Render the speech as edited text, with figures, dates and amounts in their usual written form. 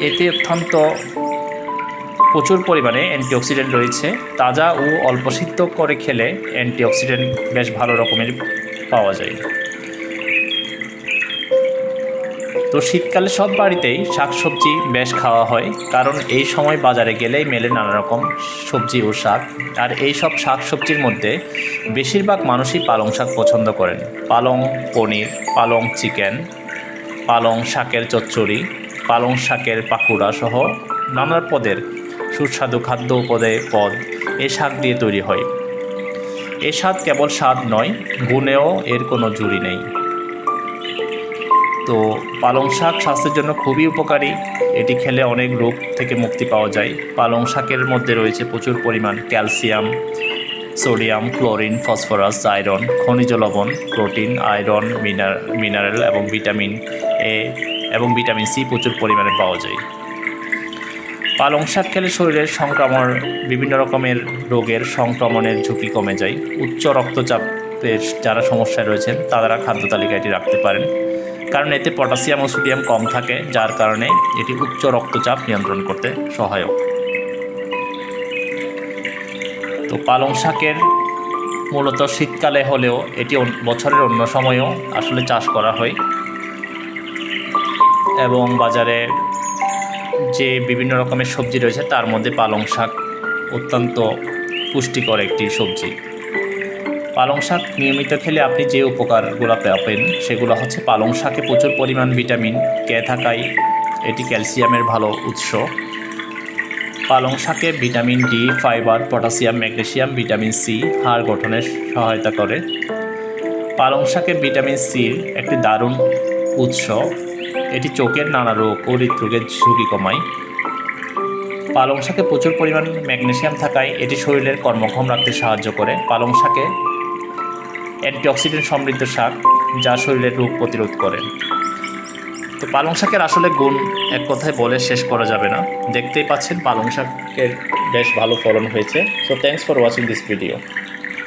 এতে অত্যন্ত প্রচুর পরিমাণে অ্যান্টিঅক্সিডেন্ট রয়েছে। তাজা ও অল্প সিদ্ধ করে খেলে অ্যান্টিঅক্সিডেন্ট বেশ ভালো রকমের পাওয়া যায়। তো শীতকালে সব বাড়িতেই শাকসবজি বেশ খাওয়া হয়, কারণ এই সময় বাজারে গেলেই মেলে নানা রকম সবজি ও শাক। আর এই সব শাকসবজির মধ্যে বেশিরভাগ মানুষই পালং শাক পছন্দ করেন। পালং পনির, পালং চিকেন, পালং শাকের চচ্চড়ি, পালং শাকের পাকুড়া সহ নানা পদের সুস্বাদু খাদ্য পদ এই শাক দিয়ে তৈরি হয়। এই স্বাদ কেবল স্বাদ নয়, গুণেও এর কোনো জুড়ি নেই। তো পালং শাক স্বাস্থ্যের জন্য খুবই উপকারী। এটি খেলে অনেক রোগ থেকে মুক্তি পাওয়া যায়। পালং শাকের মধ্যে রয়েছে প্রচুর পরিমাণ calcium, sodium, chlorine, phosphorus, iron, খনিজ লবণ, প্রোটিন, আয়রন, মিনারেল এবং ভিটামিন এ এবং ভিটামিন সি প্রচুর পরিমাণে পাওয়া যায়। পালং শাক খেলে শরীরের বিভিন্ন রকমের রোগের সংক্রমণের ঝুঁকি কমে যায়। উচ্চ রক্তচাপের যারা সমস্যায় রয়েছেন তারা খাদ্য তালিকায় এটি রাখতে পারেন, কারণ এতে পটাশিয়াম ও সোডিয়াম কম থাকে, যার কারণে এটি উচ্চ রক্তচাপ নিয়ন্ত্রণ করতে সহায়ক। তো পালং শাকের মূলত শীতকালে হলেও এটি বছরের অন্য সময়েও আসলে চাষ করা হয়, এবং বাজারে যে বিভিন্ন রকমের সবজি রয়েছে তার মধ্যে পালং শাক অত্যন্ত পুষ্টিকর একটি সবজি। পালং শাক নিয়মিত খেলে আপনি যে উপকারগুলো পাবেন সেগুলো হচ্ছে, পালং শাকে প্রচুর পরিমাণ ভিটামিন কে থাকায় এটি ক্যালসিয়ামের ভালো উৎস। পালং শাকে vitamin D, fibre, potassium, magnesium, vitamin C হাড় গঠনের সহায়তা করে। পালং শাকে ভিটামিন সির একটি দারুণ উৎস, এটি চোখের নানা রোগ ও হৃদরোগের ঝুঁকি কমায়। পালং শাকে প্রচুর পরিমাণ ম্যাগনেসিয়াম থাকায় এটি শরীরের কর্মক্ষম রাখতে সাহায্য করে। পালং শাকে অ্যান্টিঅক্সিডেন্ট সমৃদ্ধ শাক, যা শরীরের রোগ প্রতিরোধ করে। তো পালং শাকের আসলে গুণ এক কথায় বলে শেষ করা যাবে না। দেখতেই পাচ্ছেন পালং শাকের বেশ ভালো ফলন হয়েছে। So thanks for watching this video.